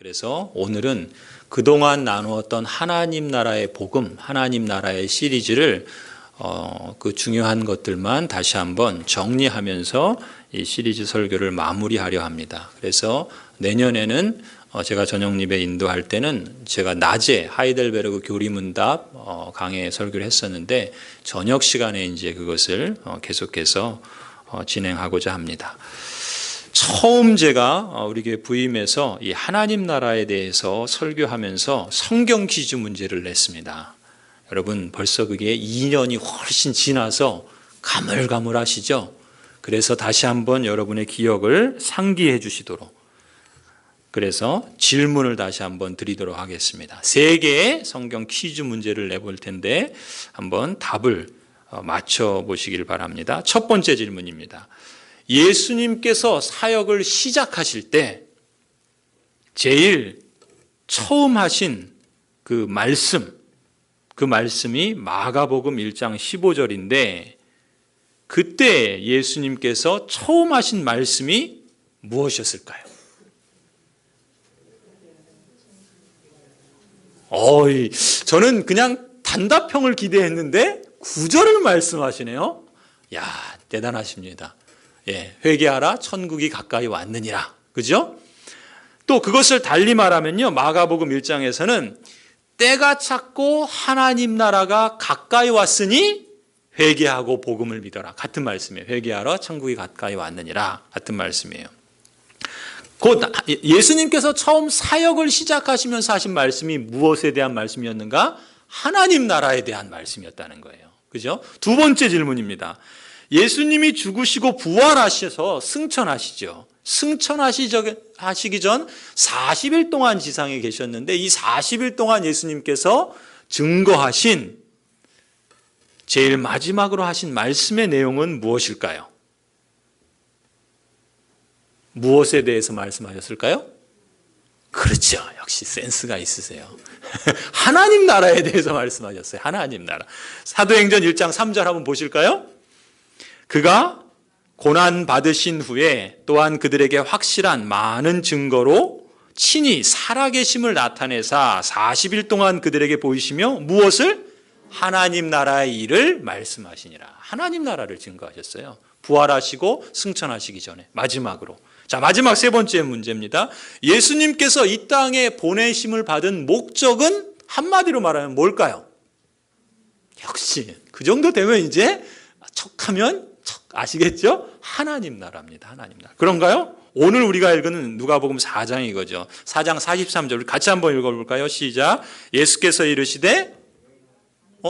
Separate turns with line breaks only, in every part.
그래서 오늘은 그동안 나누었던 하나님 나라의 복음, 하나님 나라의 시리즈를 그 중요한 것들만 다시 한번 정리하면서 이 시리즈 설교를 마무리하려 합니다. 그래서 내년에는 제가 저녁 예배 인도할 때는 제가 낮에 하이델베르그 교리문답 강해 설교를 했었는데 저녁 시간에 이제 그것을 계속해서 진행하고자 합니다. 처음 제가 우리 교회 부임해서 이 하나님 나라에 대해서 설교하면서 성경 퀴즈 문제를 냈습니다. 여러분 벌써 그게 2년이 훨씬 지나서 가물가물하시죠? 그래서 다시 한번 여러분의 기억을 상기해 주시도록 그래서 질문을 다시 한번 드리도록 하겠습니다. 3개의 성경 퀴즈 문제를 내볼 텐데 한번 답을 맞춰보시길 바랍니다. 첫 번째 질문입니다. 예수님께서 사역을 시작하실 때 제일 처음 하신 그 말씀이 마가복음 1장 15절인데 그때 예수님께서 처음 하신 말씀이 무엇이었을까요? 저는 그냥 단답형을 기대했는데 9절을 말씀하시네요. 야, 대단하십니다. 예, 회개하라 천국이 가까이 왔느니라. 그죠? 또 그것을 달리 말하면요. 마가복음 1장에서는 때가 찼고 하나님 나라가 가까이 왔으니 회개하고 복음을 믿어라. 같은 말씀이에요. 회개하라 천국이 가까이 왔느니라. 같은 말씀이에요. 곧 예수님께서 처음 사역을 시작하시면서 하신 말씀이 무엇에 대한 말씀이었는가? 하나님 나라에 대한 말씀이었다는 거예요. 그죠? 두 번째 질문입니다. 예수님이 죽으시고 부활하셔서 승천하시죠. 승천하시기 전 40일 동안 지상에 계셨는데 이 40일 동안 예수님께서 증거하신 제일 마지막으로 하신 말씀의 내용은 무엇일까요? 무엇에 대해서 말씀하셨을까요? 그렇죠. 역시 센스가 있으세요. 하나님 나라에 대해서 말씀하셨어요. 하나님 나라. 사도행전 1장 3절 한번 보실까요? 그가 고난 받으신 후에 또한 그들에게 확실한 많은 증거로 친히 살아계심을 나타내사 40일 동안 그들에게 보이시며 무엇을? 하나님 나라의 일을 말씀하시니라. 하나님 나라를 증거하셨어요. 부활하시고 승천하시기 전에 마지막으로. 자, 마지막 세 번째 문제입니다. 예수님께서 이 땅에 보내심을 받은 목적은 한마디로 말하면 뭘까요? 역시 그 정도 되면 이제 척하면 아시겠죠? 하나님 나라입니다. 하나님 나라. 그런가요? 오늘 우리가 읽은 누가복음 4장 이거죠. 4장 43절 같이 한번 읽어볼까요? 시작. 예수께서 이르시되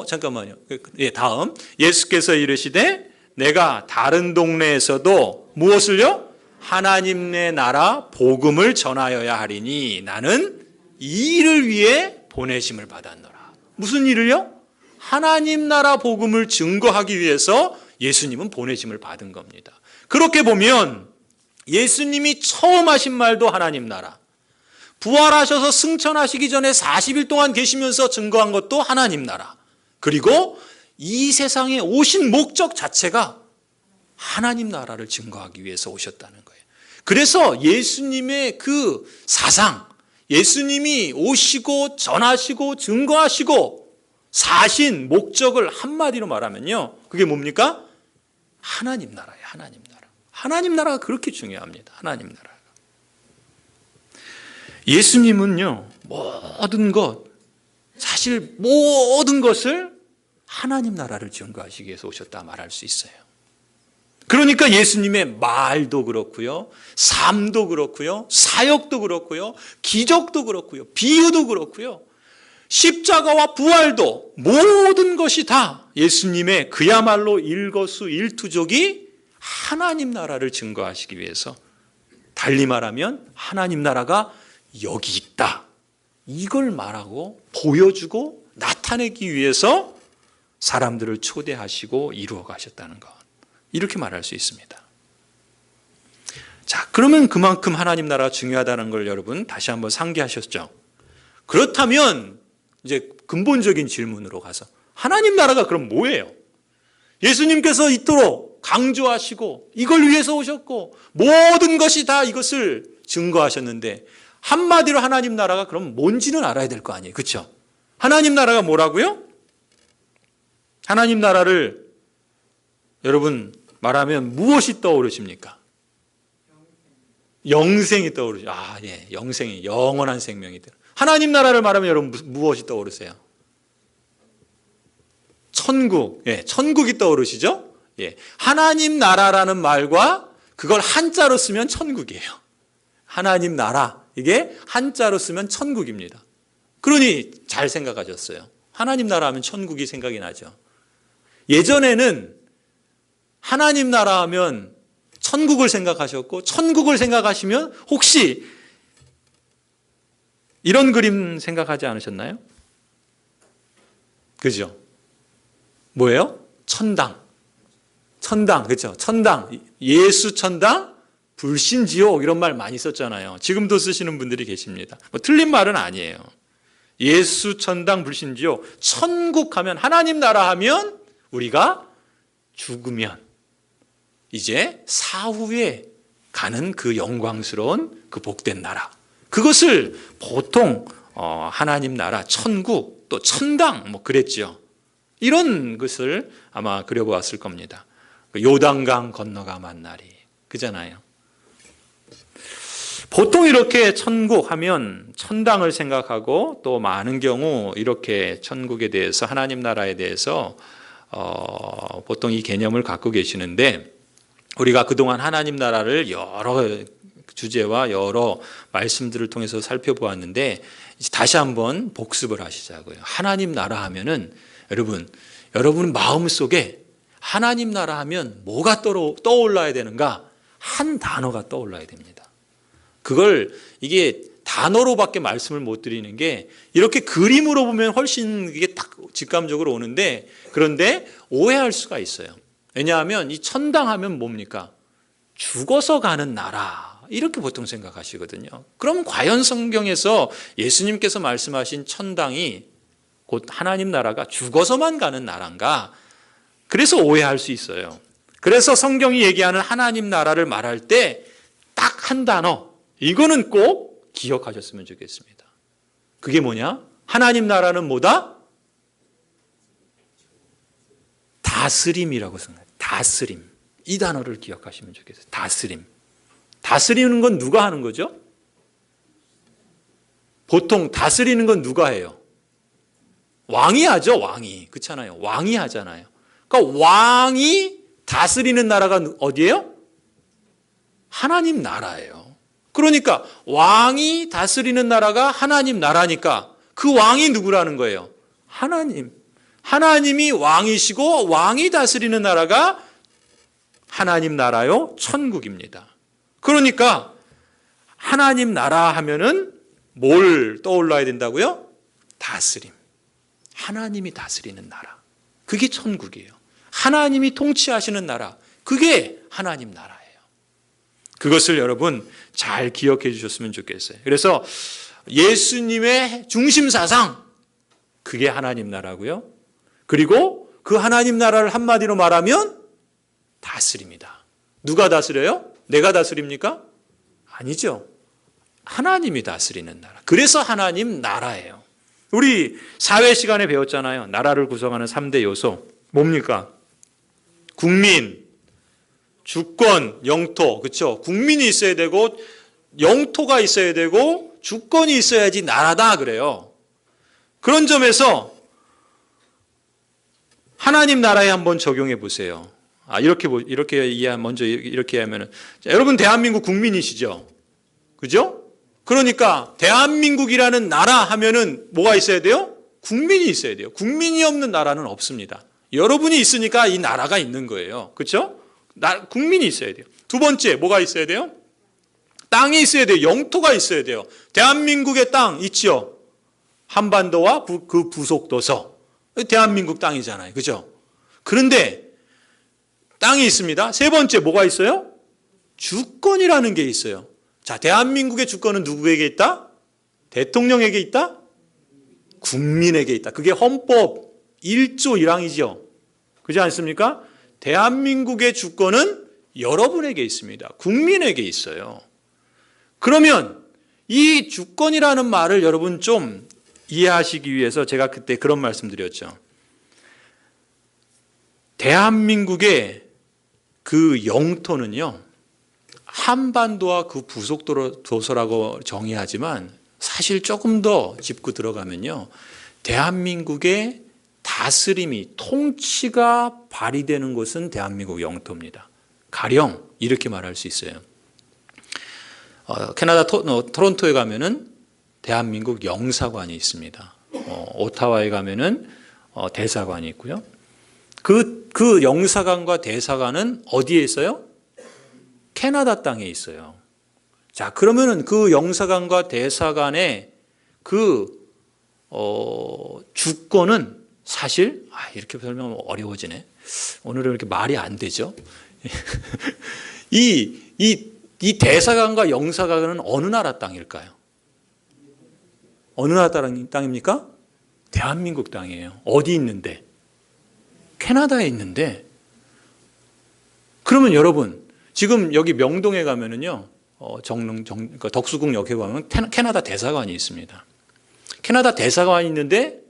잠깐만요. 예, 다음. 예수께서 이르시되 내가 다른 동네에서도 무엇을요? 하나님의 나라 복음을 전하여야 하리니 나는 이 일을 위해 보내심을 받았노라. 무슨 일을요? 하나님 나라 복음을 증거하기 위해서 예수님은 보내심을 받은 겁니다. 그렇게 보면 예수님이 처음 하신 말도 하나님 나라, 부활하셔서 승천하시기 전에 40일 동안 계시면서 증거한 것도 하나님 나라, 그리고 이 세상에 오신 목적 자체가 하나님 나라를 증거하기 위해서 오셨다는 거예요. 그래서 예수님의 그 사상, 예수님이 오시고 전하시고 증거하시고 사신 목적을 한마디로 말하면요. 그게 뭡니까? 하나님 나라예요. 하나님 나라. 하나님 나라가 그렇게 중요합니다. 하나님 나라가. 예수님은요. 사실 모든 것을 하나님 나라를 증거하시기 위해서 오셨다 말할 수 있어요. 그러니까 예수님의 말도 그렇고요. 삶도 그렇고요. 사역도 그렇고요. 기적도 그렇고요. 비유도 그렇고요. 십자가와 부활도 모든 것이 다 예수님의 그야말로 일거수일투족이 하나님 나라를 증거하시기 위해서 달리 말하면 하나님 나라가 여기 있다. 이걸 말하고 보여주고 나타내기 위해서 사람들을 초대하시고 이루어 가셨다는 것. 이렇게 말할 수 있습니다. 자, 그러면 그만큼 하나님 나라가 중요하다는 걸 여러분 다시 한번 상기하셨죠? 그렇다면 이제 근본적인 질문으로 가서 하나님 나라가 그럼 뭐예요? 예수님께서 이토록 강조하시고 이걸 위해서 오셨고 모든 것이 다 이것을 증거하셨는데 한마디로 하나님 나라가 그럼 뭔지는 알아야 될 거 아니에요. 그렇죠? 하나님 나라가 뭐라고요? 하나님 나라를 여러분 말하면 무엇이 떠오르십니까? 영생이 떠오르죠. 아, 예. 영생이 영원한 생명이 떠오르죠. 하나님 나라를 말하면 여러분 무엇이 떠오르세요? 천국. 예, 천국이 떠오르시죠? 예. 하나님 나라라는 말과 그걸 한자로 쓰면 천국이에요. 하나님 나라. 이게 한자로 쓰면 천국입니다. 그러니 잘 생각하셨어요. 하나님 나라 하면 천국이 생각이 나죠. 예전에는 하나님 나라 하면 천국을 생각하셨고, 천국을 생각하시면 혹시 이런 그림 생각하지 않으셨나요? 그죠? 뭐예요? 천당. 천당, 그렇죠? 천당. 예수 천당, 불신 지옥 이런 말 많이 썼잖아요. 지금도 쓰시는 분들이 계십니다. 뭐 틀린 말은 아니에요. 예수 천당, 불신 지옥. 천국 하면, 하나님 나라 하면 우리가 죽으면 이제 사후에 가는 그 영광스러운 그 복된 나라. 그것을 보통 하나님 나라, 천국, 또 천당 뭐 그랬죠. 이런 것을 아마 그려보았을 겁니다. 요단강 건너가 만나리. 그잖아요. 보통 이렇게 천국 하면 천당을 생각하고 또 많은 경우 이렇게 천국에 대해서 하나님 나라에 대해서 보통 이 개념을 갖고 계시는데 우리가 그동안 하나님 나라를 여러 주제와 여러 말씀들을 통해서 살펴보았는데 다시 한번 복습을 하시자고요. 하나님 나라 하면은 여러분 마음속에 하나님 나라 하면 뭐가 떠올라야 되는가? 한 단어가 떠올라야 됩니다. 그걸 이게 단어로밖에 말씀을 못 드리는 게 이렇게 그림으로 보면 훨씬 이게 딱 직감적으로 오는데 그런데 오해할 수가 있어요. 왜냐하면 이 천당하면 뭡니까? 죽어서 가는 나라 이렇게 보통 생각하시거든요. 그럼 과연 성경에서 예수님께서 말씀하신 천당이 곧 하나님 나라가 죽어서만 가는 나라인가? 그래서 오해할 수 있어요. 그래서 성경이 얘기하는 하나님 나라를 말할 때 딱 한 단어 이거는 꼭 기억하셨으면 좋겠습니다. 그게 뭐냐? 하나님 나라는 뭐다? 다스림이라고 생각해요. 다스림. 이 단어를 기억하시면 좋겠어요. 다스림. 다스리는 건 누가 하는 거죠? 보통 다스리는 건 누가 해요? 왕이 하죠, 왕이. 그렇잖아요. 왕이 하잖아요. 그러니까 왕이 다스리는 나라가 어디예요? 하나님 나라예요. 그러니까 왕이 다스리는 나라가 하나님 나라니까 그 왕이 누구라는 거예요? 하나님. 하나님이 왕이시고 왕이 다스리는 나라가 하나님 나라요, 천국입니다. 그러니까 하나님 나라 하면은 뭘 떠올라야 된다고요? 다스림. 하나님이 다스리는 나라. 그게 천국이에요. 하나님이 통치하시는 나라. 그게 하나님 나라예요. 그것을 여러분 잘 기억해 주셨으면 좋겠어요. 그래서 예수님의 중심 사상, 그게 하나님 나라고요. 그리고 그 하나님 나라를 한마디로 말하면 다스립니다. 누가 다스려요? 내가 다스립니까? 아니죠. 하나님이 다스리는 나라. 그래서 하나님 나라예요. 우리 사회 시간에 배웠잖아요. 나라를 구성하는 3대 요소. 뭡니까? 국민, 주권, 영토. 그렇죠? 국민이 있어야 되고 영토가 있어야 되고 주권이 있어야지 나라다 그래요. 그런 점에서 하나님 나라에 한번 적용해 보세요. 이렇게 이해하면은 여러분 대한민국 국민이시죠? 그죠? 그러니까 대한민국이라는 나라 하면은 뭐가 있어야 돼요? 국민이 있어야 돼요. 국민이 없는 나라는 없습니다. 여러분이 있으니까 이 나라가 있는 거예요. 그렇죠? 국민이 있어야 돼요. 두 번째 뭐가 있어야 돼요? 땅이 있어야 돼요. 영토가 있어야 돼요. 대한민국의 땅 있죠? 한반도와 그 부속도서. 대한민국 땅이잖아요. 그죠? 그런데 땅이 있습니다. 세 번째 뭐가 있어요? 주권이라는 게 있어요. 자, 대한민국의 주권은 누구에게 있다? 대통령에게 있다? 국민에게 있다. 그게 헌법 1조 1항이죠. 그렇지 않습니까? 대한민국의 주권은 여러분에게 있습니다. 국민에게 있어요. 그러면 이 주권이라는 말을 여러분 좀 이해하시기 위해서 제가 그때 그런 말씀 드렸죠. 대한민국의 그 영토는요, 한반도와 그 부속도서라고 정의하지만 사실 조금 더 짚고 들어가면요, 대한민국의 다스림이, 통치가 발휘되는 곳은 대한민국 영토입니다. 가령 이렇게 말할 수 있어요. 캐나다 토론토에 가면은 대한민국 영사관이 있습니다. 오타와에 가면은 대사관이 있고요. 그 영사관과 대사관은 어디에 있어요? 캐나다 땅에 있어요. 자, 그러면은 그 영사관과 대사관의 그 주권은 사실 이렇게 설명하면 어려워지네. 오늘은 이렇게 말이 안 되죠. 이 대사관과 영사관은 어느 나라 땅일까요? 어느 나라 땅입니까? 대한민국 땅이에요. 어디 있는데? 캐나다에 있는데. 그러면 여러분, 지금 여기 명동에 가면은요, 그러니까 덕수궁역에 가면 캐나다 대사관이 있습니다. 캐나다 대사관이 있는데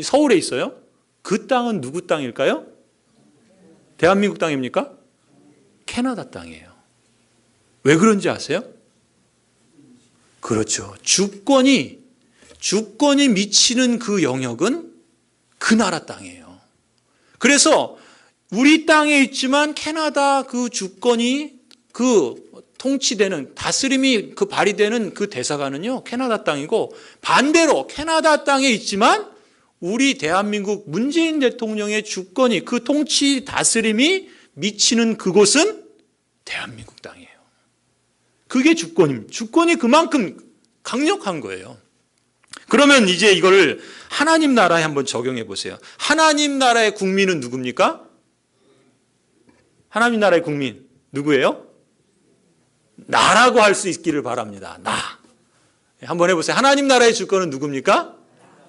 서울에 있어요. 그 땅은 누구 땅일까요? 대한민국 땅입니까? 캐나다 땅이에요. 왜 그런지 아세요? 그렇죠. 주권이 미치는 그 영역은 그 나라 땅이에요. 그래서 우리 땅에 있지만 캐나다 그 주권이, 그 통치되는, 다스림이 그 발휘되는 그 대사관은요, 캐나다 땅이고, 반대로 캐나다 땅에 있지만 우리 대한민국 문재인 대통령의 주권이, 그 통치 다스림이 미치는 그곳은 대한민국 땅이에요. 그게 주권입니다. 주권이 그만큼 강력한 거예요. 그러면 이제 이거를 하나님 나라에 한번 적용해 보세요. 하나님 나라의 국민은 누굽니까? 하나님 나라의 국민 누구예요? 나라고 할 수 있기를 바랍니다. 나. 한번 해보세요. 하나님 나라의 주권은 누굽니까?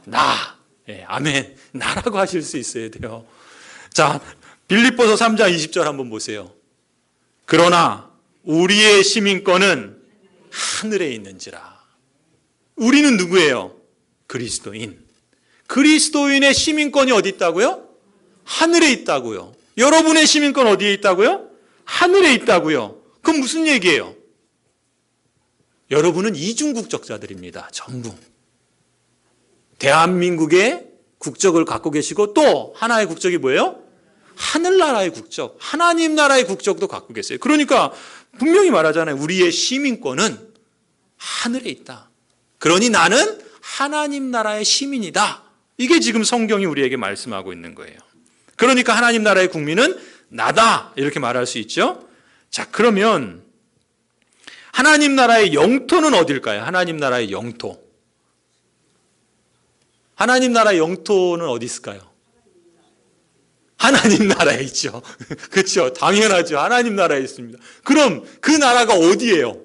나. 네, 아멘. 나라고 하실 수 있어야 돼요. 자, 빌립보서 3장 20절 한번 보세요. 그러나 우리의 시민권은 하늘에 있는지라. 우리는 누구예요? 그리스도인. 그리스도인의 시민권이 어디 있다고요? 하늘에 있다고요. 여러분의 시민권 어디에 있다고요? 하늘에 있다고요. 그럼 무슨 얘기예요? 여러분은 이중국적자들입니다. 전부. 대한민국의 국적을 갖고 계시고 또 하나의 국적이 뭐예요? 하늘나라의 국적, 하나님 나라의 국적도 갖고 계세요. 그러니까 분명히 말하잖아요. 우리의 시민권은 하늘에 있다. 그러니 나는 하나님 나라의 시민이다. 이게 지금 성경이 우리에게 말씀하고 있는 거예요. 그러니까 하나님 나라의 국민은 나다. 이렇게 말할 수 있죠. 자, 그러면 하나님 나라의 영토는 어딜까요? 하나님 나라의 영토. 하나님 나라의 영토는 어디 있을까요? 하나님 나라에 있죠. 그렇죠. 당연하죠. 하나님 나라에 있습니다. 그럼 그 나라가 어디예요?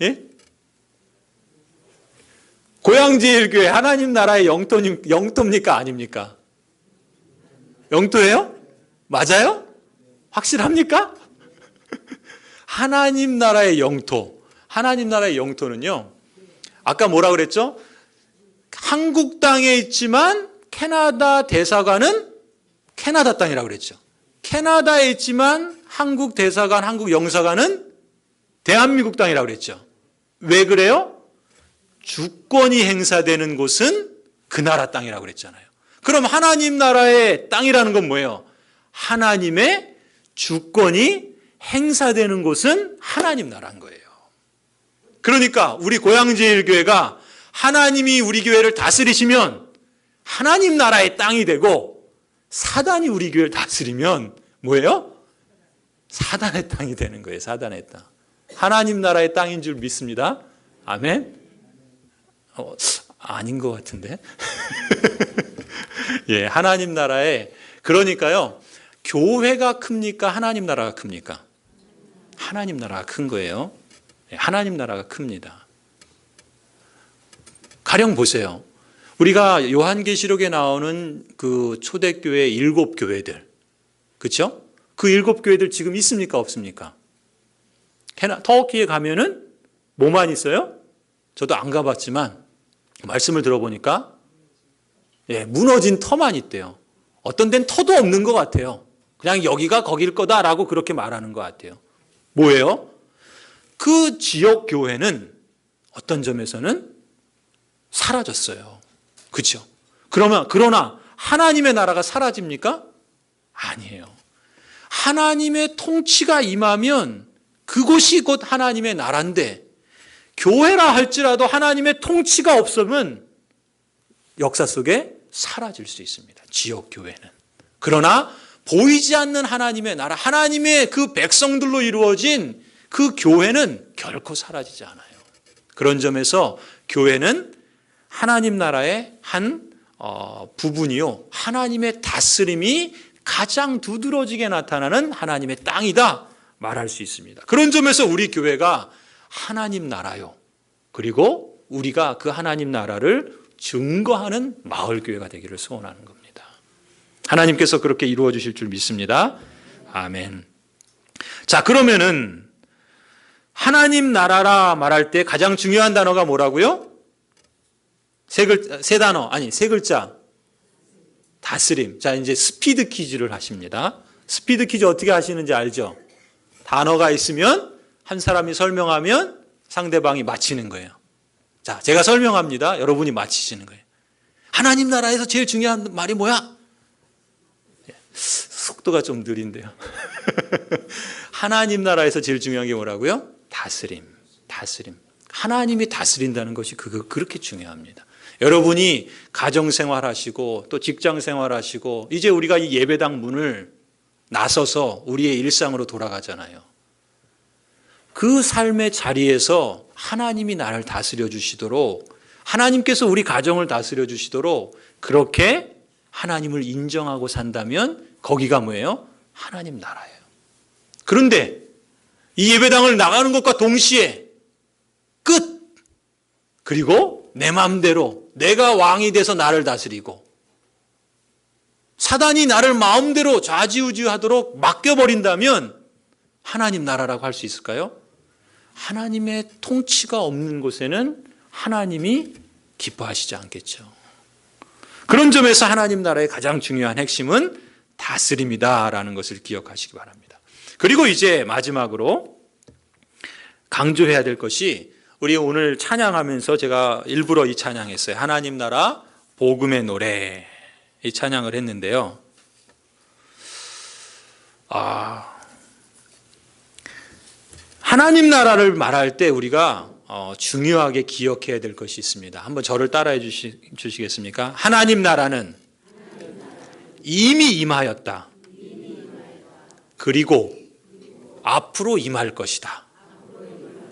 예? 고양제일교회 하나님 나라의 영토입니까? 아닙니까? 영토예요? 맞아요? 확실합니까? 하나님 나라의 영토. 하나님 나라의 영토는요, 아까 뭐라 그랬죠? 한국 땅에 있지만 캐나다 대사관은 캐나다 땅이라고 그랬죠. 캐나다에 있지만 한국 대사관, 한국 영사관은 대한민국 땅이라고 그랬죠. 왜 그래요? 주권이 행사되는 곳은 그 나라 땅이라고 그랬잖아요. 그럼 하나님 나라의 땅이라는 건 뭐예요? 하나님의 주권이 행사되는 곳은 하나님 나라인 거예요. 그러니까 우리 고양제일교회가 하나님이 우리 교회를 다스리시면 하나님 나라의 땅이 되고, 사단이 우리 교회를 다스리면 뭐예요? 사단의 땅이 되는 거예요. 사단의 땅. 하나님 나라의 땅인 줄 믿습니다. 아멘. 아닌 것 같은데. 예, 하나님 나라에, 그러니까요, 교회가 큽니까? 하나님 나라가 큽니까? 하나님 나라가 큰 거예요. 하나님 나라가 큽니다. 가령 보세요. 우리가 요한계시록에 나오는 그 초대교회 7교회들, 그렇죠? 그 7교회들 지금 있습니까? 없습니까? 터키에 가면은 뭐만 있어요? 저도 안 가봤지만 말씀을 들어보니까 무너진 터만 있대요. 어떤 데는 터도 없는 것 같아요. 그냥 여기가 거길 거다라고 그렇게 말하는 것 같아요. 뭐예요? 그 지역 교회는 어떤 점에서는 사라졌어요. 그렇죠? 그러나 하나님의 나라가 사라집니까? 아니에요. 하나님의 통치가 임하면 그곳이 곧 하나님의 나라인데, 교회라 할지라도 하나님의 통치가 없으면 역사 속에 사라질 수 있습니다. 지역 교회는. 그러나 보이지 않는 하나님의 나라, 하나님의 그 백성들로 이루어진 그 교회는 결코 사라지지 않아요. 그런 점에서 교회는 하나님 나라의 한 부분이요, 하나님의 다스림이 가장 두드러지게 나타나는 하나님의 땅이다 말할 수 있습니다. 그런 점에서 우리 교회가 하나님 나라요, 그리고 우리가 그 하나님 나라를 증거하는 마을 교회가 되기를 소원하는 겁니다. 하나님께서 그렇게 이루어 주실 줄 믿습니다. 아멘. 자, 그러면은 하나님 나라라 말할 때 가장 중요한 단어가 뭐라고요? 세 글자. 다스림. 자, 이제 스피드 퀴즈를 하십니다. 스피드 퀴즈 어떻게 하시는지 알죠? 단어가 있으면 한 사람이 설명하면 상대방이 맞히는 거예요. 자, 제가 설명합니다. 여러분이 맞히시는 거예요. 하나님 나라에서 제일 중요한 말이 뭐야? 속도가 좀 느린데요. 하나님 나라에서 제일 중요한 게 뭐라고요? 다스림. 하나님이 다스린다는 것이 그렇게 중요합니다. 여러분이 가정생활 하시고 또 직장생활 하시고 이제 우리가 이 예배당 문을 나서서 우리의 일상으로 돌아가잖아요. 그 삶의 자리에서 하나님이 나를 다스려 주시도록, 하나님께서 우리 가정을 다스려 주시도록 그렇게 하나님을 인정하고 산다면 거기가 뭐예요? 하나님 나라예요. 그런데 이 예배당을 나가는 것과 동시에 끝! 그리고 내 마음대로 내가 왕이 돼서 나를 다스리고 사단이 나를 마음대로 좌지우지하도록 맡겨버린다면 하나님 나라라고 할 수 있을까요? 하나님의 통치가 없는 곳에는 하나님이 기뻐하시지 않겠죠. 그런 점에서 하나님 나라의 가장 중요한 핵심은 다스림이다라는 것을 기억하시기 바랍니다. 그리고 이제 마지막으로 강조해야 될 것이, 우리 오늘 찬양하면서 제가 일부러 이 찬양했어요. 하나님 나라 복음의 노래, 이 찬양을 했는데요. 하나님 나라를 말할 때 우리가 중요하게 기억해야 될 것이 있습니다. 한번 저를 따라해 주시겠습니까? 하나님 나라는 이미 임하였다. 그리고 앞으로 임할 것이다.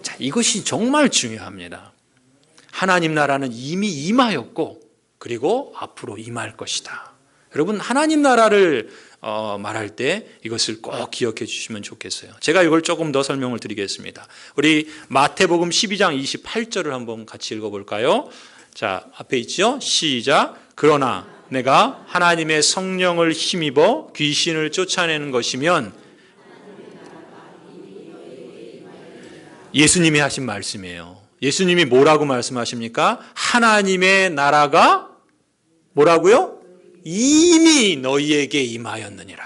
자, 이것이 정말 중요합니다. 하나님 나라는 이미 임하였고 그리고 앞으로 임할 것이다. 여러분, 하나님 나라를 말할 때 이것을 꼭 기억해 주시면 좋겠어요. 제가 이걸 조금 더 설명을 드리겠습니다. 우리 마태복음 12장 28절을 한번 같이 읽어볼까요? 자, 앞에 있죠? 시작. 그러나 내가 하나님의 성령을 힘입어 귀신을 쫓아내는 것이면, 예수님이 하신 말씀이에요. 예수님이 뭐라고 말씀하십니까? 하나님의 나라가 뭐라고요? 이미 너희에게 임하였느니라.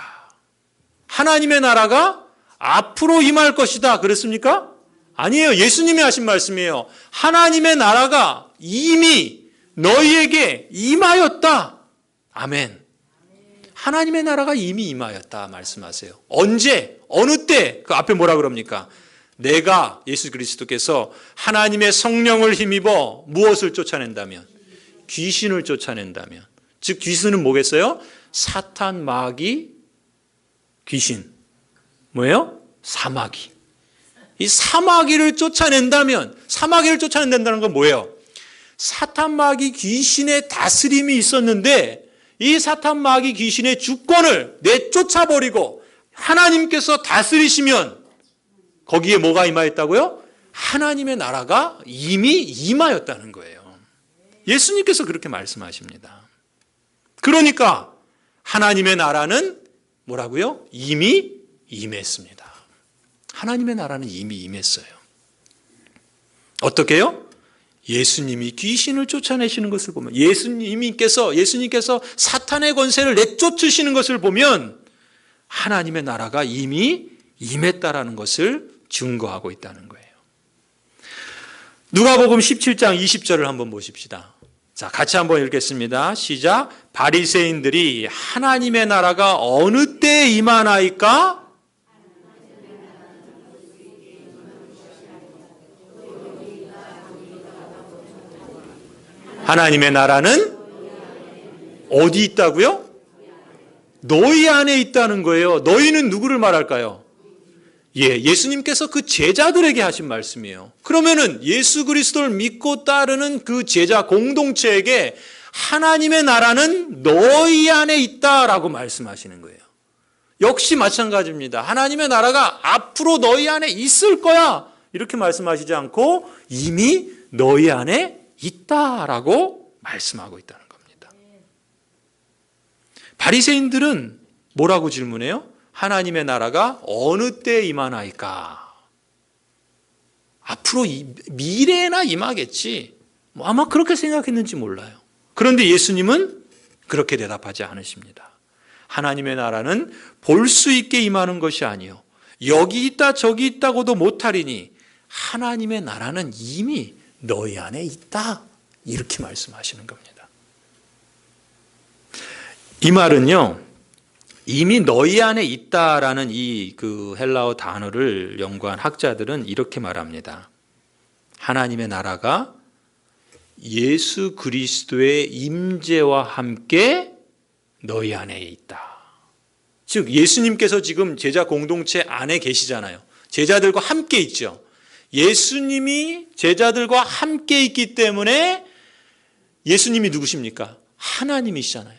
하나님의 나라가 앞으로 임할 것이다 그랬습니까? 아니에요. 예수님이 하신 말씀이에요. 하나님의 나라가 이미 너희에게 임하였다. 아멘. 하나님의 나라가 이미 임하였다 말씀하세요. 언제? 어느 때? 그 앞에 뭐라 그럽니까? 내가, 예수 그리스도께서 하나님의 성령을 힘입어 무엇을 쫓아낸다면? 귀신을 쫓아낸다면. 즉 귀신은 뭐겠어요? 사탄, 마귀, 귀신. 뭐예요? 사마귀. 이 사마귀를 쫓아낸다면, 사마귀를 쫓아낸다는 건 뭐예요? 사탄, 마귀, 귀신의 다스림이 있었는데 이 사탄, 마귀, 귀신의 주권을 내쫓아버리고 하나님께서 다스리시면 거기에 뭐가 임하였다고요? 하나님의 나라가 이미 임하였다는 거예요. 예수님께서 그렇게 말씀하십니다. 그러니까 하나님의 나라는 뭐라고요? 이미 임했습니다. 하나님의 나라는 이미 임했어요. 어떻게 해요? 예수님이 귀신을 쫓아내시는 것을 보면, 예수님께서 사탄의 권세를 내쫓으시는 것을 보면 하나님의 나라가 이미 임했다라는 것을 증거하고 있다는 거예요. 누가복음 17장 20절을 한번 보십시다. 자, 같이 한번 읽겠습니다. 시작. 바리새인들이 하나님의 나라가 어느 때에 임하나이까? 하나님의 나라는 어디 있다고요? 너희 안에 있다는 거예요. 너희는 누구를 말할까요? 예수님께서 그 제자들에게 하신 말씀이에요. 그러면은 예수 그리스도를 믿고 따르는 그 제자 공동체에게 하나님의 나라는 너희 안에 있다라고 말씀하시는 거예요. 역시 마찬가지입니다. 하나님의 나라가 앞으로 너희 안에 있을 거야, 이렇게 말씀하시지 않고 이미 너희 안에 있다라고 말씀하고 있다는 겁니다. 바리새인들은 뭐라고 질문해요? 하나님의 나라가 어느 때에 임하나이까? 앞으로 미래나 임하겠지. 아마 그렇게 생각했는지 몰라요. 그런데 예수님은 그렇게 대답하지 않으십니다. 하나님의 나라는 볼 수 있게 임하는 것이 아니요, 여기 있다 저기 있다고도 못하리니 하나님의 나라는 이미 너희 안에 있다, 이렇게 말씀하시는 겁니다. 이 말은요, 이미 너희 안에 있다라는 이 헬라어 단어를 연구한 학자들은 이렇게 말합니다. 하나님의 나라가 예수 그리스도의 임재와 함께 너희 안에 있다. 즉 예수님께서 지금 제자 공동체 안에 계시잖아요. 제자들과 함께 있죠. 예수님이 제자들과 함께 있기 때문에, 예수님이 누구십니까? 하나님이시잖아요.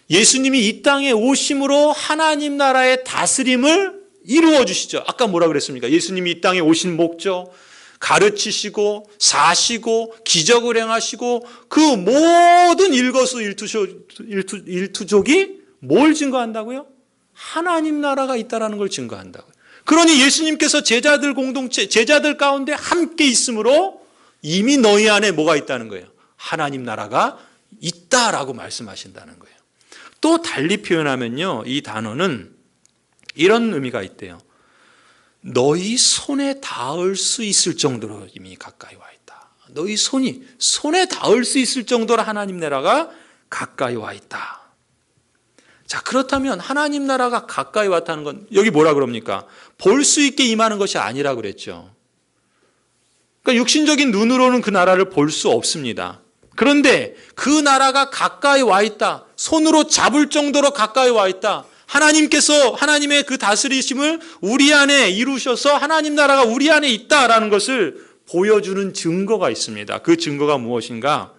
예수님이 이 땅에 오심으로 하나님 나라의 다스림을 이루어 주시죠. 아까 뭐라 그랬습니까? 예수님이 이 땅에 오신 목적, 가르치시고 사시고 기적을 행하시고 그 모든 일투족이 뭘 증거한다고요? 하나님 나라가 있다는 걸 증거한다고요. 그러니 예수님께서 제자들 공동체, 제자들 가운데 함께 있으므로 이미 너희 안에 뭐가 있다는 거예요? 하나님 나라가 있다라고 말씀하신다는 거예요. 또 달리 표현하면요, 이 단어는 이런 의미가 있대요. 너희 손에 닿을 수 있을 정도로 이미 가까이 와 있다. 너희 손에 닿을 수 있을 정도로 하나님 나라가 가까이 와 있다. 자, 그렇다면 하나님 나라가 가까이 왔다는 건 여기 뭐라 그럽니까? 볼 수 있게 임하는 것이 아니라 그랬죠. 그러니까 육신적인 눈으로는 그 나라를 볼 수 없습니다. 그런데 그 나라가 가까이 와 있다. 손으로 잡을 정도로 가까이 와 있다. 하나님께서 하나님의 그 다스리심을 우리 안에 이루셔서 하나님 나라가 우리 안에 있다라는 것을 보여주는 증거가 있습니다. 그 증거가 무엇인가?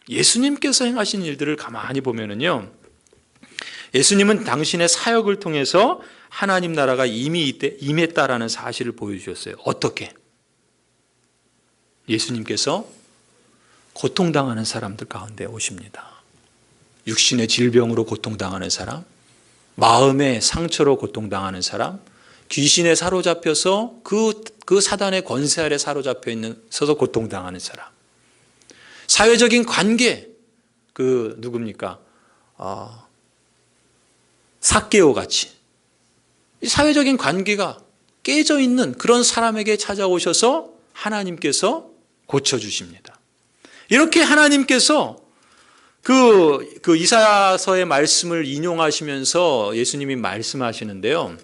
예수님께서 행하신 일들을 가만히 보면은요, 예수님은 당신의 사역을 통해서 하나님 나라가 이미 임했다라는 사실을 보여주셨어요. 어떻게? 예수님께서 고통당하는 사람들 가운데 오십니다. 육신의 질병으로 고통당하는 사람, 마음의 상처로 고통당하는 사람, 귀신에 사로잡혀서 그 사단의 권세 아래 사로잡혀 있어서 고통당하는 사람, 사회적인 관계, 누굽니까? 삭개오 같이 이 사회적인 관계가 깨져 있는 그런 사람에게 찾아오셔서 하나님께서 고쳐주십니다. 이렇게 하나님께서 그 이사야서의 말씀을 인용하시면서 예수님이 말씀하시는데요.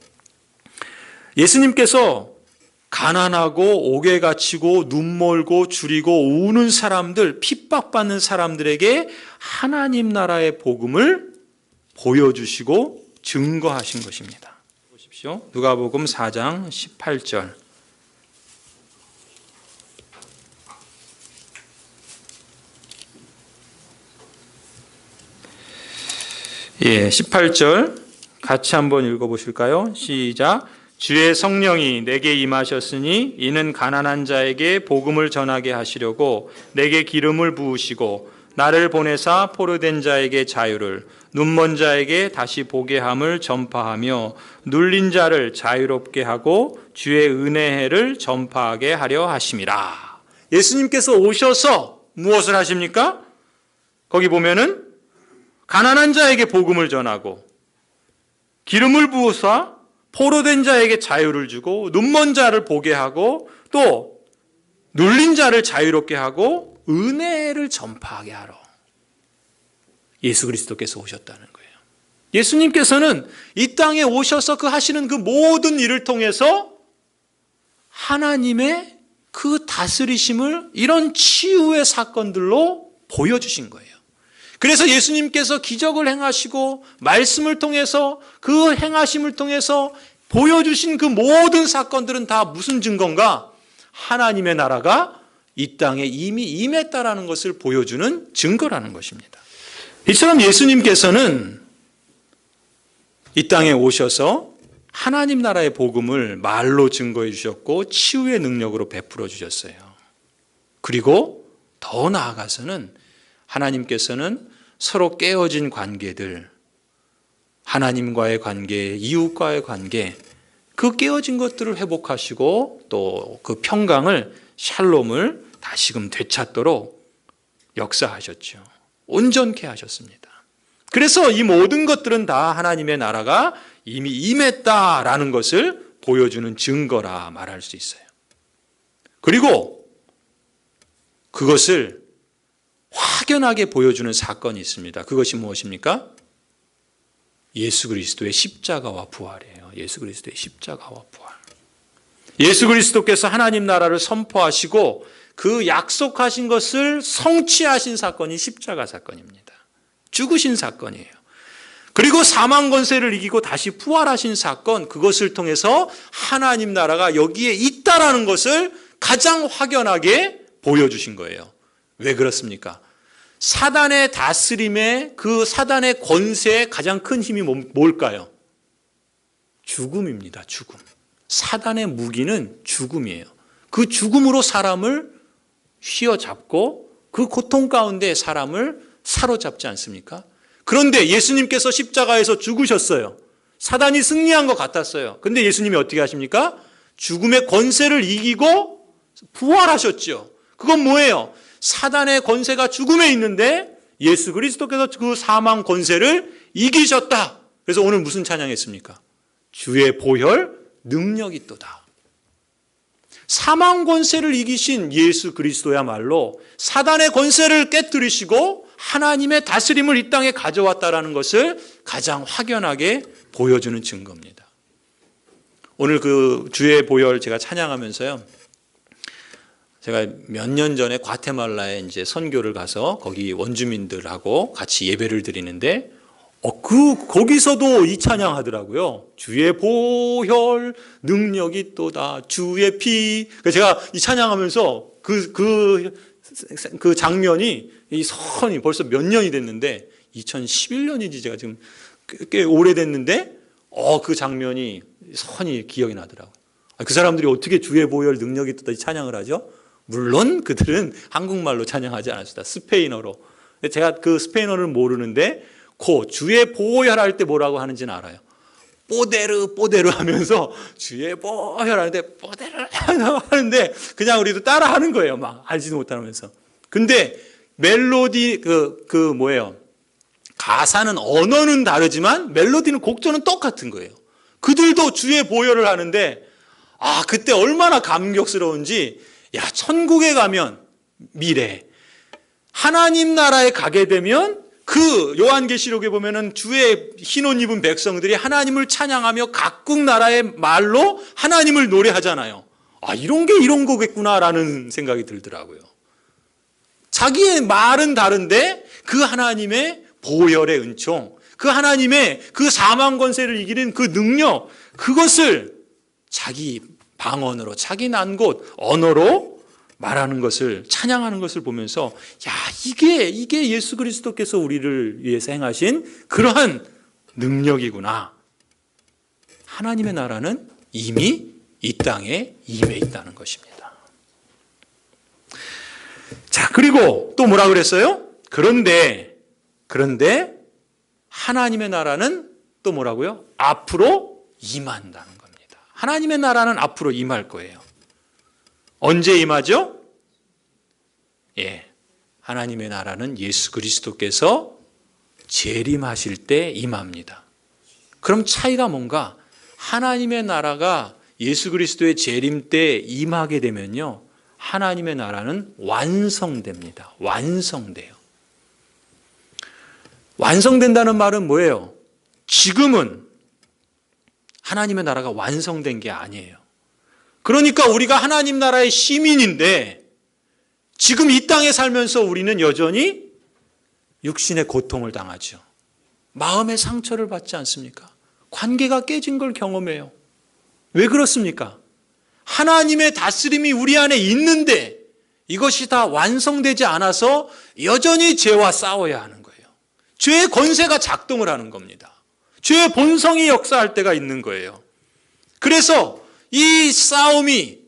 예수님께서 가난하고 옥에 갇히고 눈멀고 줄이고 우는 사람들, 핍박받는 사람들에게 하나님 나라의 복음을 보여주시고 증거하신 것입니다. 보십시오. 누가복음 4장 18절. 18절 같이 한번 읽어보실까요? 시작. 주의 성령이 내게 임하셨으니 이는 가난한 자에게 복음을 전하게 하시려고 내게 기름을 부으시고 나를 보내사 포로된 자에게 자유를, 눈먼 자에게 다시 보게 함을 전파하며 눌린 자를 자유롭게 하고 주의 은혜를 전파하게 하려 하심이라. 예수님께서 오셔서 무엇을 하십니까? 거기 보면은 가난한 자에게 복음을 전하고 기름을 부어서 포로된 자에게 자유를 주고 눈먼 자를 보게 하고 또 눌린 자를 자유롭게 하고 은혜를 전파하게 하러 예수 그리스도께서 오셨다는 거예요. 예수님께서는 이 땅에 오셔서 그 하시는 그 모든 일을 통해서 하나님의 그 다스리심을 이런 치유의 사건들로 보여주신 거예요. 그래서 예수님께서 기적을 행하시고 말씀을 통해서 그 행하심을 통해서 보여주신 그 모든 사건들은 다 무슨 증거인가? 하나님의 나라가 이 땅에 이미 임했다라는 것을 보여주는 증거라는 것입니다. 이처럼 예수님께서는 이 땅에 오셔서 하나님 나라의 복음을 말로 증거해 주셨고 치유의 능력으로 베풀어 주셨어요. 그리고 더 나아가서는 하나님께서는 서로 깨어진 관계들, 하나님과의 관계, 이웃과의 관계, 그 깨어진 것들을 회복하시고 또 그 평강을, 샬롬을 다시금 되찾도록 역사하셨죠. 온전케 하셨습니다. 그래서 이 모든 것들은 다 하나님의 나라가 이미 임했다라는 것을 보여주는 증거라 말할 수 있어요. 그리고 그것을 확연하게 보여주는 사건이 있습니다. 그것이 무엇입니까? 예수 그리스도의 십자가와 부활이에요. 예수 그리스도의 십자가와 부활. 예수 그리스도께서 하나님 나라를 선포하시고 그 약속하신 것을 성취하신 사건이 십자가 사건입니다. 죽으신 사건이에요. 그리고 사망 권세를 이기고 다시 부활하신 사건, 그것을 통해서 하나님 나라가 여기에 있다라는 것을 가장 확연하게 보여주신 거예요. 왜 그렇습니까? 사단의 다스림에 그 사단의 권세의 가장 큰 힘이 뭘까요? 죽음입니다. 죽음. 사단의 무기는 죽음이에요. 그 죽음으로 사람을 휘어잡고 그 고통 가운데 사람을 사로잡지 않습니까? 그런데 예수님께서 십자가에서 죽으셨어요. 사단이 승리한 것 같았어요. 근데 예수님이 어떻게 하십니까? 죽음의 권세를 이기고 부활하셨죠. 그건 뭐예요? 사단의 권세가 죽음에 있는데 예수 그리스도께서 그 사망 권세를 이기셨다. 그래서 오늘 무슨 찬양했습니까? 주의 보혈 능력이 있도다. 사망 권세를 이기신 예수 그리스도야말로 사단의 권세를 깨뜨리시고 하나님의 다스림을 이 땅에 가져왔다라는 것을 가장 확연하게 보여주는 증거입니다. 오늘 그 주의 보혈 제가 찬양하면서요. 제가 몇 년 전에 과테말라에 이제 선교를 가서 거기 원주민들하고 같이 예배를 드리는데 거기서도 이 찬양하더라고요. 주의 보혈 능력이 있도다. 주의 피. 제가 이 찬양하면서 그 장면이 이 선이 벌써 몇 년이 됐는데 2011년이지 제가 지금 꽤 오래됐는데 그 장면이 선이 기억이 나더라고요. 그 사람들이 어떻게 주의 보혈 능력이 있도다 이 찬양을 하죠? 물론 그들은 한국말로 찬양하지 않았습니다. 스페인어로. 제가 그 스페인어를 모르는데 주의 보혈 할 때 뭐라고 하는지는 알아요. 뽀데르 하면서 주의 보혈 하는데 뽀데르 하는데 그냥 우리도 따라 하는 거예요. 막 알지도 못하면서. 근데 멜로디 뭐예요? 가사는 언어는 다르지만 멜로디는 곡조는 똑같은 거예요. 그들도 주의 보혈을 하는데 그때 얼마나 감격스러운지 천국에 가면 미래 하나님 나라에 가게 되면 그 요한계시록에 보면은 주의 흰 옷 입은 백성들이 하나님을 찬양하며 각국 나라의 말로 하나님을 노래하잖아요. 이런 게 이런 거겠구나라는 생각이 들더라고요. 자기의 말은 다른데 그 하나님의 보혈의 은총, 그 하나님의 그 사망 권세를 이기는 그 능력, 그것을 자기 방언으로, 자기 난 곳 언어로 말하는 것을, 찬양하는 것을 보면서 이게 예수 그리스도께서 우리를 위해서 행하신 그러한 능력이구나. 하나님의 나라는 이미 이 땅에 임해 있다는 것입니다. 자, 그리고 또 뭐라 그랬어요? 그런데 하나님의 나라는 또 뭐라고요? 앞으로 임한다는 겁니다. 하나님의 나라는 앞으로 임할 거예요. 언제 임하죠? 예, 하나님의 나라는 예수 그리스도께서 재림하실 때 임합니다. 그럼 차이가 뭔가? 하나님의 나라가 예수 그리스도의 재림 때 임하게 되면요, 하나님의 나라는 완성됩니다. 완성돼요. 완성된다는 말은 뭐예요? 지금은 하나님의 나라가 완성된 게 아니에요. 그러니까 우리가 하나님 나라의 시민인데 지금 이 땅에 살면서 우리는 여전히 육신의 고통을 당하죠. 마음의 상처를 받지 않습니까? 관계가 깨진 걸 경험해요. 왜 그렇습니까? 하나님의 다스림이 우리 안에 있는데 이것이 다 완성되지 않아서 여전히 죄와 싸워야 하는 거예요. 죄의 권세가 작동을 하는 겁니다. 죄의 본성이 역사할 때가 있는 거예요. 그래서 이 싸움이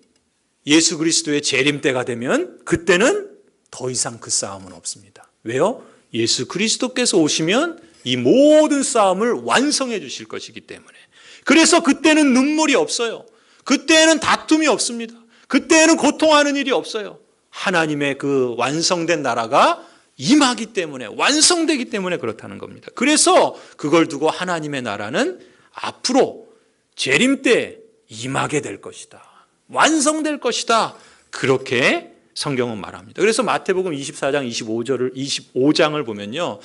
예수 그리스도의 재림 때가 되면 그때는 더 이상 그 싸움은 없습니다. 왜요? 예수 그리스도께서 오시면 이 모든 싸움을 완성해 주실 것이기 때문에. 그래서 그때는 눈물이 없어요. 그때는 다툼이 없습니다. 그때는 고통하는 일이 없어요. 하나님의 그 완성된 나라가 임하기 때문에, 완성되기 때문에 그렇다는 겁니다. 그래서 그걸 두고 하나님의 나라는 앞으로 재림 때 임하게 될 것이다. 완성될 것이다. 그렇게 성경은 말합니다. 그래서 마태복음 24장 25장을 보면요,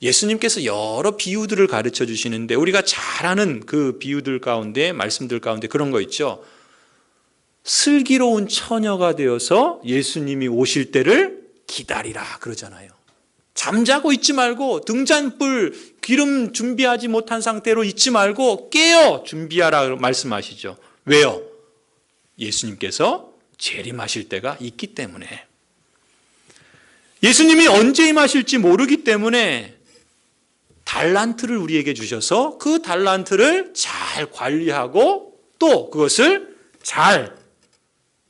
예수님께서 여러 비유들을 가르쳐 주시는데 우리가 잘 아는 그 비유들 가운데, 말씀들 가운데 그런 거 있죠. 슬기로운 처녀가 되어서 예수님이 오실 때를 기다리라 그러잖아요. 잠자고 있지 말고, 등잔불 기름 준비하지 못한 상태로 있지 말고 깨어 준비하라 말씀하시죠. 왜요? 예수님께서 재림하실 때가 있기 때문에. 예수님이 언제 임하실지 모르기 때문에 달란트를 우리에게 주셔서 그 달란트를 잘 관리하고 또 그것을 잘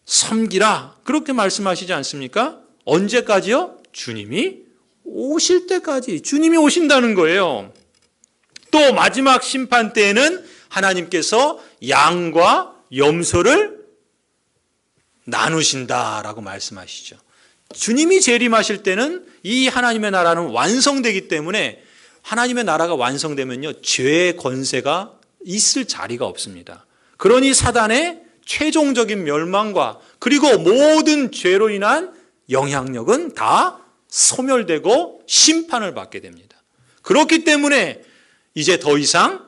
섬기라, 그렇게 말씀하시지 않습니까? 언제까지요? 주님이 오실 때까지. 주님이 오신다는 거예요. 또 마지막 심판 때에는 하나님께서 양과 염소를 나누신다라고 말씀하시죠. 주님이 재림하실 때는 이 하나님의 나라는 완성되기 때문에, 하나님의 나라가 완성되면요, 죄의 권세가 있을 자리가 없습니다. 그러니 사단의 최종적인 멸망과 그리고 모든 죄로 인한 영향력은 다 소멸되고 심판을 받게 됩니다. 그렇기 때문에 이제 더 이상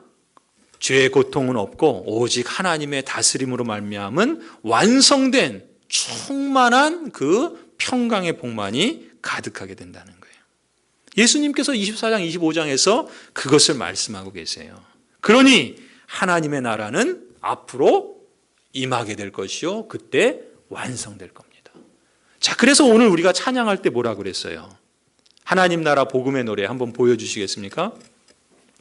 죄의 고통은 없고 오직 하나님의 다스림으로 말미암은 완성된 충만한 그 평강의 복만이 가득하게 된다는 거예요. 예수님께서 24장 25장에서 그것을 말씀하고 계세요. 그러니 하나님의 나라는 앞으로 임하게 될 것이요, 그때 완성될 겁니다. 자, 그래서 오늘 우리가 찬양할 때 뭐라 그랬어요? 하나님 나라 복음의 노래 한번 보여주시겠습니까?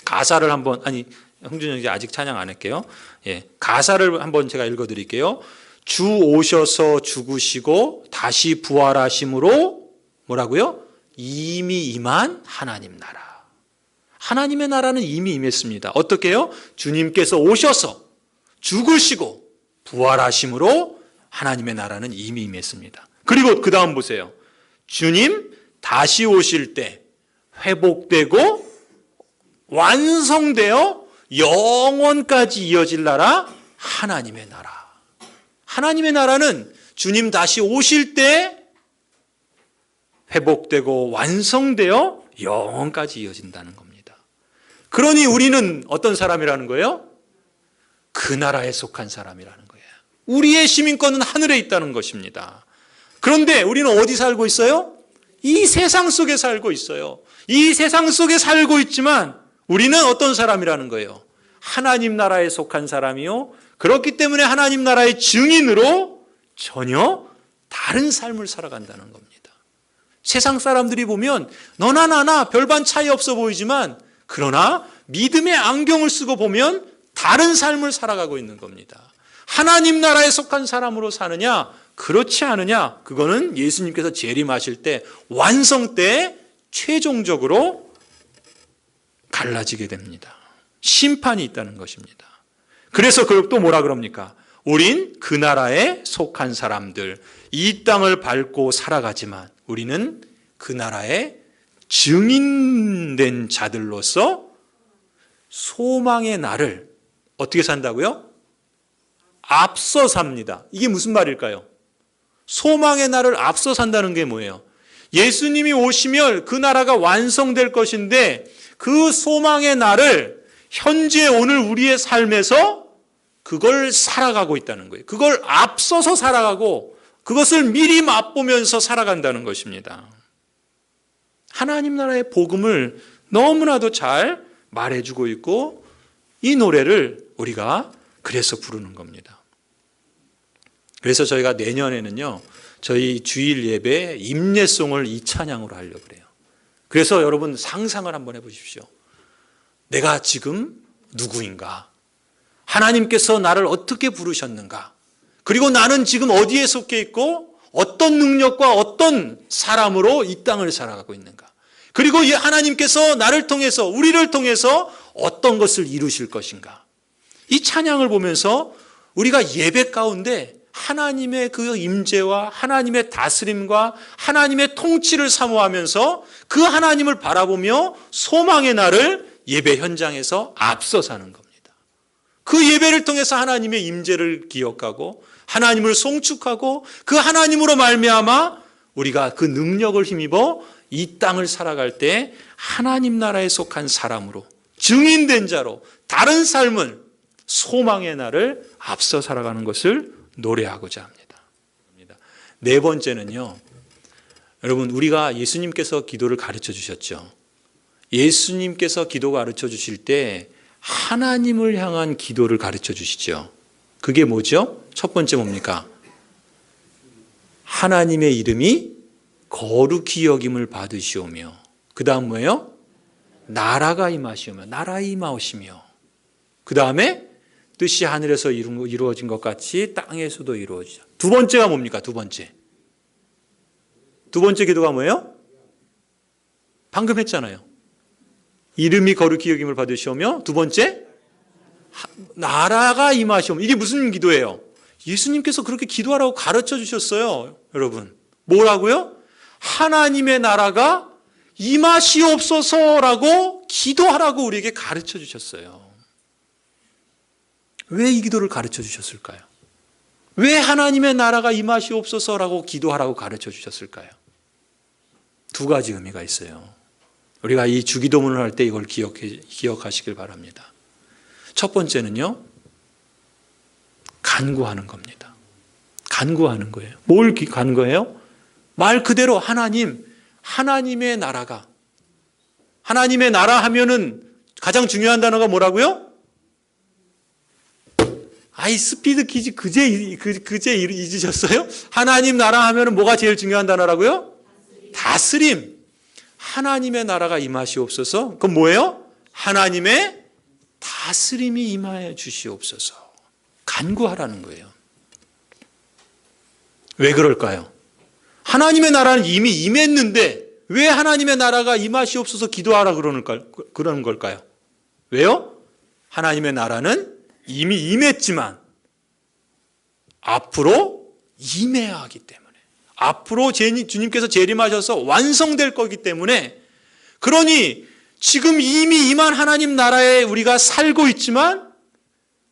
가사를 한번, 아니 형준이 형제 아직 찬양 안 할게요. 예, 가사를 한번 제가 읽어드릴게요. 주 오셔서 죽으시고 다시 부활하심으로 뭐라고요? 이미 임한 하나님 나라. 하나님의 나라는 이미 임했습니다. 어떻게요? 주님께서 오셔서 죽으시고 부활하심으로 하나님의 나라는 이미 임했습니다. 그리고 그 다음 보세요. 주님 다시 오실 때 회복되고 완성되어 영원까지 이어질 나라, 하나님의 나라. 하나님의 나라는 주님 다시 오실 때 회복되고 완성되어 영원까지 이어진다는 겁니다. 그러니 우리는 어떤 사람이라는 거예요? 그 나라에 속한 사람이라는 거예요. 우리의 시민권은 하늘에 있다는 것입니다. 그런데 우리는 어디 살고 있어요? 이 세상 속에 살고 있어요. 이 세상 속에 살고 있지만 우리는 어떤 사람이라는 거예요? 하나님 나라에 속한 사람이요. 그렇기 때문에 하나님 나라의 증인으로 전혀 다른 삶을 살아간다는 겁니다. 세상 사람들이 보면 너나 나나 별반 차이 없어 보이지만 그러나 믿음의 안경을 쓰고 보면 다른 삶을 살아가고 있는 겁니다. 하나님 나라에 속한 사람으로 사느냐, 그렇지 않으냐, 그거는 예수님께서 재림하실 때 완성 때 최종적으로 갈라지게 됩니다. 심판이 있다는 것입니다. 그래서 그걸 또 뭐라 그럽니까? 우린 그 나라에 속한 사람들, 이 땅을 밟고 살아가지만 우리는 그 나라의 증인된 자들로서 소망의 날을 어떻게 산다고요? 앞서 삽니다. 이게 무슨 말일까요? 소망의 날을 앞서 산다는 게 뭐예요? 예수님이 오시면 그 나라가 완성될 것인데 그 소망의 날을 현재 오늘 우리의 삶에서 그걸 살아가고 있다는 거예요. 그걸 앞서서 살아가고 그것을 미리 맛보면서 살아간다는 것입니다. 하나님 나라의 복음을 너무나도 잘 말해주고 있고 이 노래를 우리가 그래서 부르는 겁니다. 그래서 저희가 내년에는요, 저희 주일 예배 임례송을 이 찬양으로 하려고 그래요. 그래서 여러분 상상을 한번 해보십시오. 내가 지금 누구인가? 하나님께서 나를 어떻게 부르셨는가? 그리고 나는 지금 어디에 속해 있고 어떤 능력과 어떤 사람으로 이 땅을 살아가고 있는가? 그리고 하나님께서 나를 통해서 우리를 통해서 어떤 것을 이루실 것인가? 이 찬양을 보면서 우리가 예배 가운데 하나님의 그 임재와 하나님의 다스림과 하나님의 통치를 사모하면서 그 하나님을 바라보며 소망의 날을 예배 현장에서 앞서 사는 겁니다. 그 예배를 통해서 하나님의 임재를 기억하고 하나님을 송축하고 그 하나님으로 말미암아 우리가 그 능력을 힘입어 이 땅을 살아갈 때 하나님 나라에 속한 사람으로 증인된 자로 다른 삶을 소망의 날을 앞서 살아가는 것을 노래하고자 합니다. 네 번째는요, 여러분 우리가 예수님께서 기도를 가르쳐 주셨죠. 예수님께서 기도 가르쳐 주실 때 하나님을 향한 기도를 가르쳐 주시죠. 그게 뭐죠? 첫 번째 뭡니까? 하나님의 이름이 거룩히 여김을 받으시오며, 그 다음 뭐예요? 나라가 임하시오며, 나라에 임하시며, 그 다음에 뜻이 하늘에서 이루어진 것 같이 땅에서도 이루어지죠. 두 번째가 뭡니까? 두 번째 기도가 뭐예요? 방금 했잖아요. 이름이 거룩히 여김을 받으시오며, 두 번째 나라가 임하시오며. 이게 무슨 기도예요? 예수님께서 그렇게 기도하라고 가르쳐 주셨어요. 여러분 뭐라고요? 하나님의 나라가 임하시옵소서라고 기도하라고 우리에게 가르쳐 주셨어요. 왜 이 기도를 가르쳐 주셨을까요? 왜 하나님의 나라가 임하시옵소서라고 기도하라고 가르쳐 주셨을까요? 두 가지 의미가 있어요. 우리가 이 주기도문을 할 때 이걸 기억하시길 바랍니다. 첫 번째는요, 간구하는 겁니다. 간구하는 거예요. 뭘 간구해요? 말 그대로 하나님의 나라가, 하나님의 나라 하면은 가장 중요한 단어가 뭐라고요? 스피드 퀴즈 그제 잊으셨어요? 하나님 나라 하면은 뭐가 제일 중요한 단어라고요? 다스림. 하나님의 나라가 임하시옵소서. 그건 뭐예요? 하나님의 다스림이 임하여 주시옵소서. 간구하라는 거예요. 왜 그럴까요? 하나님의 나라는 이미 임했는데 왜 하나님의 나라가 임하시옵소서 기도하라 그러는 걸까요? 왜요? 하나님의 나라는 이미 임했지만 앞으로 임해야 하기 때문에, 앞으로 주님께서 재림하셔서 완성될 거기 때문에, 그러니 지금 이미 임한 하나님 나라에 우리가 살고 있지만,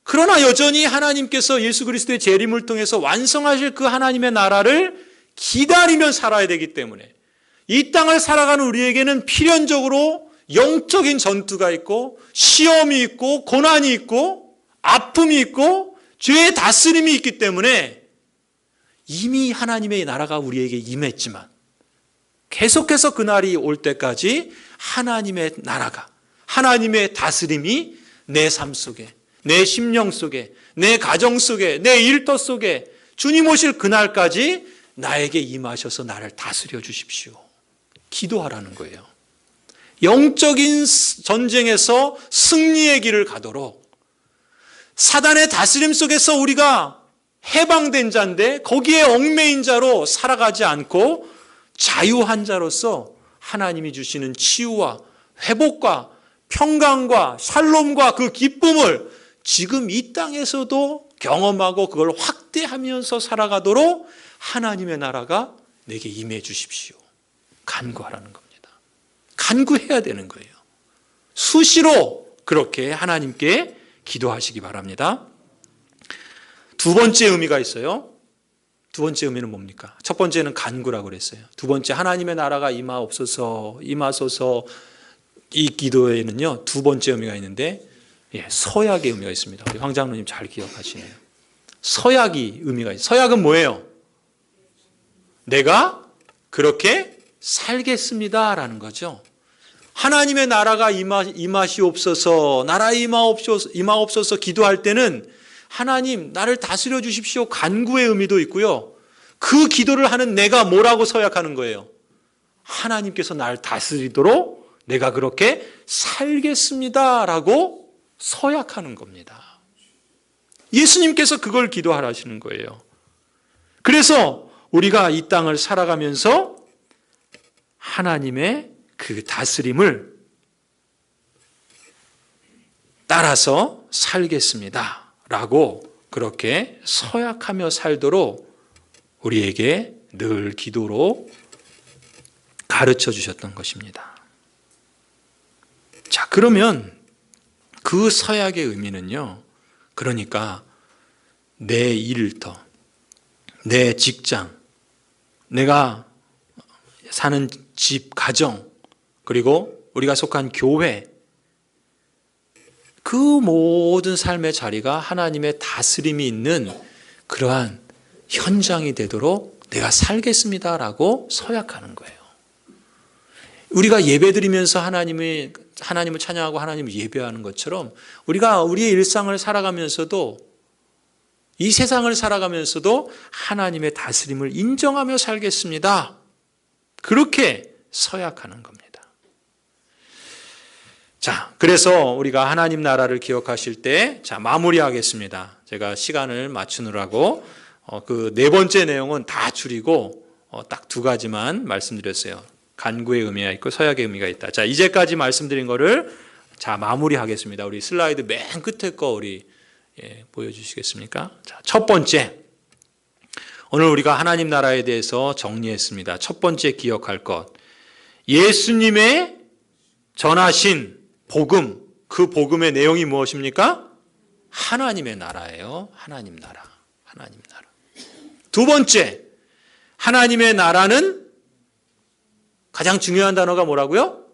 그러나 여전히 하나님께서 예수 그리스도의 재림을 통해서 완성하실 그 하나님의 나라를 기다리며 살아야 되기 때문에 이 땅을 살아가는 우리에게는 필연적으로 영적인 전투가 있고 시험이 있고 고난이 있고 아픔이 있고 죄의 다스림이 있기 때문에 이미 하나님의 나라가 우리에게 임했지만 계속해서 그날이 올 때까지 하나님의 나라가, 하나님의 다스림이 내 삶 속에, 내 심령 속에, 내 가정 속에, 내 일터 속에 주님 오실 그날까지 나에게 임하셔서 나를 다스려 주십시오. 기도하라는 거예요. 영적인 전쟁에서 승리의 길을 가도록 사단의 다스림 속에서 우리가 해방된 자인데 거기에 얽매인 자로 살아가지 않고 자유한 자로서 하나님이 주시는 치유와 회복과 평강과 샬롬과 그 기쁨을 지금 이 땅에서도 경험하고 그걸 확대하면서 살아가도록 하나님의 나라가 내게 임해 주십시오. 간구하라는 겁니다. 간구해야 되는 거예요. 수시로 그렇게 하나님께 기도하시기 바랍니다. 두 번째 의미가 있어요. 두 번째 의미는 뭡니까? 첫 번째는 간구라고 그랬어요. 두 번째, 하나님의 나라가 임하옵소서, 임하소서. 이 기도에는요, 두 번째 의미가 있는데, 서약의 의미가 있습니다. 우리 황 장로님 잘 기억하시네요. 서약이 의미가 있어요. 서약은 뭐예요? 내가 그렇게 살겠습니다라는 거죠. 하나님의 나라가 임하시옵소서, 나라 임하옵소서 기도할 때는 하나님 나를 다스려 주십시오 간구의 의미도 있고요. 그 기도를 하는 내가 뭐라고 서약하는 거예요? 하나님께서 나를 다스리도록 내가 그렇게 살겠습니다라고 서약하는 겁니다. 예수님께서 그걸 기도하라시는 거예요. 그래서 우리가 이 땅을 살아가면서 하나님의 그 다스림을 따라서 살겠습니다 라고 그렇게 서약하며 살도록 우리에게 늘 기도로 가르쳐 주셨던 것입니다. 자, 그러면 그 서약의 의미는요, 그러니까 내 일터, 내 직장, 내가 사는 집, 가정, 그리고 우리가 속한 교회, 그 모든 삶의 자리가 하나님의 다스림이 있는 그러한 현장이 되도록 내가 살겠습니다라고 서약하는 거예요. 우리가 예배드리면서 하나님을 찬양하고 하나님을 예배하는 것처럼 우리가 우리의 일상을 살아가면서도 이 세상을 살아가면서도 하나님의 다스림을 인정하며 살겠습니다. 그렇게 서약하는 겁니다. 자, 그래서 우리가 하나님 나라를 기억하실 때, 자, 마무리하겠습니다. 제가 시간을 맞추느라고 그 네 번째 내용은 다 줄이고 딱 두 가지만 말씀드렸어요. 간구의 의미가 있고 서약의 의미가 있다. 자, 이제까지 말씀드린 거를 자, 마무리하겠습니다. 우리 슬라이드 맨 끝에 거 우리 보여주시겠습니까? 자, 첫 번째, 오늘 우리가 하나님 나라에 대해서 정리했습니다. 첫 번째 기억할 것, 예수님의 전하신 복음, 그 복음의 내용이 무엇입니까? 하나님의 나라예요. 하나님 나라. 하나님 나라. 두 번째, 하나님의 나라는 가장 중요한 단어가 뭐라고요?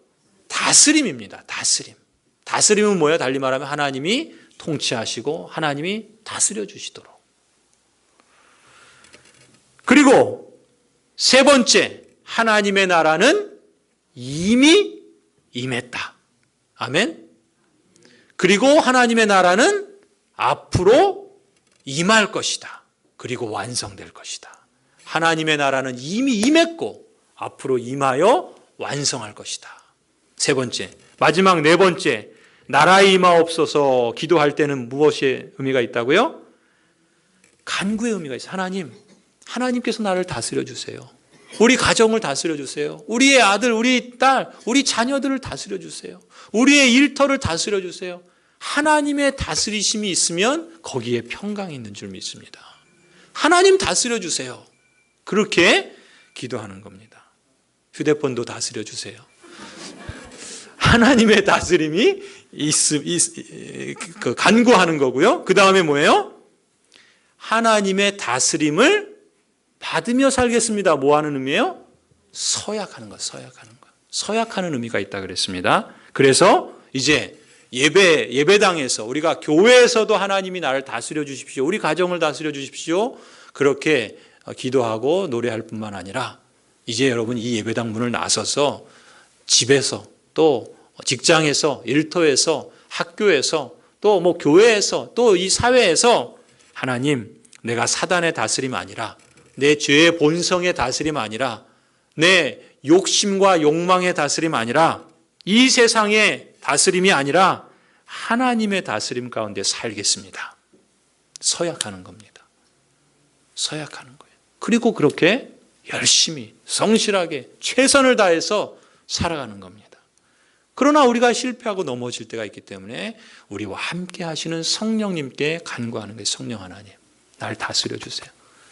다스림입니다. 다스림. 다스림은 뭐예요? 달리 말하면 하나님이 통치하시고 하나님이 다스려 주시도록. 그리고 세 번째, 하나님의 나라는 이미 임했다. 아멘. 그리고 하나님의 나라는 앞으로 임할 것이다. 그리고 완성될 것이다. 하나님의 나라는 이미 임했고 앞으로 임하여 완성할 것이다. 세 번째, 마지막 네 번째, 나라에 임하옵소서 기도할 때는 무엇의 의미가 있다고요? 간구의 의미가 있어요. 하나님께서 나를 다스려 주세요. 우리 가정을 다스려 주세요. 우리의 아들, 우리 딸, 우리 자녀들을 다스려 주세요. 우리의 일터를 다스려 주세요. 하나님의 다스리심이 있으면 거기에 평강이 있는 줄 믿습니다. 하나님 다스려 주세요. 그렇게 기도하는 겁니다. 휴대폰도 다스려 주세요. 하나님의 다스림이 간구하는 거고요. 그 다음에 뭐예요? 하나님의 다스림을 받으며 살겠습니다. 뭐 하는 의미예요? 서약하는 것, 서약하는 것. 서약하는 의미가 있다 그랬습니다. 그래서 이제 예배당에서 우리가 교회에서도 하나님이 나를 다스려 주십시오. 우리 가정을 다스려 주십시오. 그렇게 기도하고 노래할 뿐만 아니라 이제 여러분 이 예배당 문을 나서서 집에서 또 직장에서 일터에서 학교에서 또 뭐 교회에서 또 이 사회에서 하나님, 내가 사단의 다스림 아니라 내 죄의 본성의 다스림 아니라 내 욕심과 욕망의 다스림 아니라 이 세상의 다스림이 아니라 하나님의 다스림 가운데 살겠습니다. 서약하는 겁니다. 서약하는 거예요. 그리고 그렇게 열심히 성실하게 최선을 다해서 살아가는 겁니다. 그러나 우리가 실패하고 넘어질 때가 있기 때문에 우리와 함께 하시는 성령님께 간구하는 거예요. 성령 하나님, 날 다스려 주세요.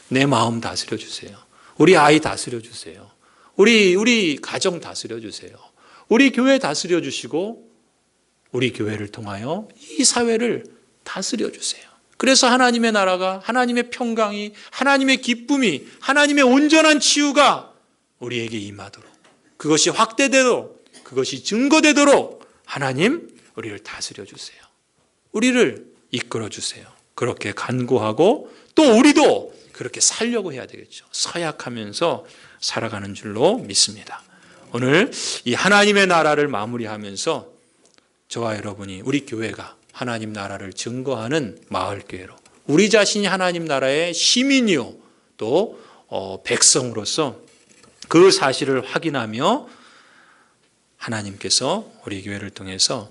내 마음 다스려 주세요. 우리 아이 다스려 주세요. 우리 가정 다스려 주세요. 우리 교회 다스려 주시고 우리 교회를 통하여 이 사회를 다스려 주세요. 그래서 하나님의 나라가, 하나님의 평강이, 하나님의 기쁨이, 하나님의 온전한 치유가 우리에게 임하도록, 그것이 확대되도록, 그것이 증거되도록 하나님 우리를 다스려 주세요. 우리를 이끌어 주세요. 그렇게 간구하고 또 우리도 그렇게 살려고 해야 되겠죠. 서약하면서 살아가는 줄로 믿습니다. 오늘 이 하나님의 나라를 마무리하면서 저와 여러분이 우리 교회가 하나님 나라를 증거하는 마을교회로, 우리 자신이 하나님 나라의 시민이요 또 백성으로서 그 사실을 확인하며 하나님께서 우리 교회를 통해서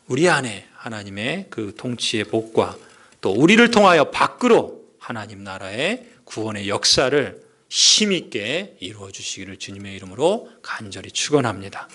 우리 안에 하나님의 그 통치의 복과 또 우리를 통하여 밖으로 하나님 나라의 구원의 역사를 힘있게 이루어 주시기를 주님의 이름으로 간절히 축원합니다.